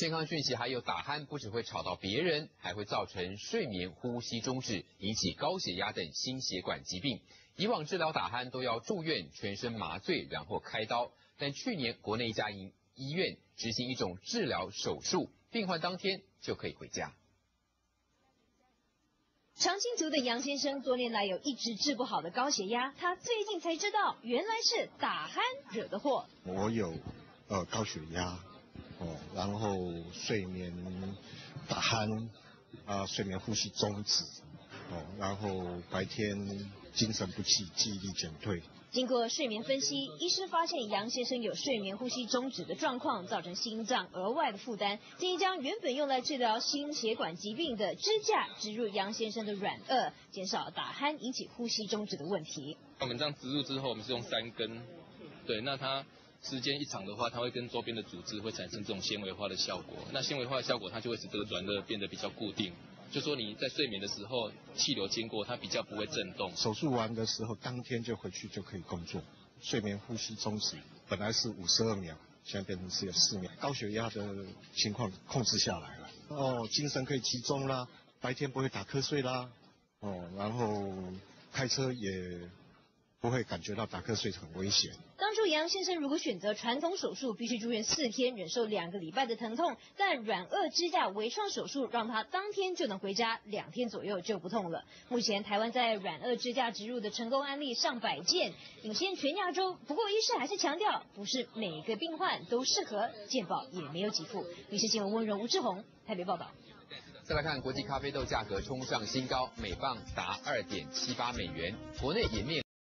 健康讯息还有打鼾，不只会吵到别人，还会造成睡眠呼吸中止，引起高血压等心血管疾病。以往治疗打鼾都要住院，全身麻醉，然后开刀。但去年国内一家医院执行一种治疗手术，病患当天就可以回家。长青族的杨先生多年来有一直治不好的高血压，他最近才知道原来是打鼾惹的祸。我有高血压。然后睡眠打鼾，睡眠呼吸中止，然后白天精神不济，记忆力减退。经过睡眠分析，医师发现杨先生有睡眠呼吸中止的状况，造成心脏额外的负担，建议将原本用来治疗心血管疾病的支架植入杨先生的软腭，减少打鼾引起呼吸中止的问题。我们这样植入之后，我们是用3根，对，那它时间一长的话，它会跟周边的组织会产生这种纤维化的效果。那纤维化的效果，它就会使这个软腭变得比较固定。就说你在睡眠的时候，气流经过，它比较不会震动。手术完的时候，当天就回去就可以工作。睡眠呼吸中止，本来是52秒，现在变成只有4秒。高血压的情况控制下来了。精神可以集中啦，白天不会打瞌睡啦。然后开车也不会感觉到打瞌睡很危险。当初杨先生如果选择传统手术，必须住院4天，忍受2个礼拜的疼痛。但软腭支架微创手术让他当天就能回家，2天左右就不痛了。目前台湾在软腭支架植入的成功案例上百件，领先全亚洲。不过医师还是强调，不是每个病患都适合，健保也没有给付。律师新闻温柔吴志宏台北报道。再来看国际咖啡豆价格冲上新高，每磅达2.78美元，国内也面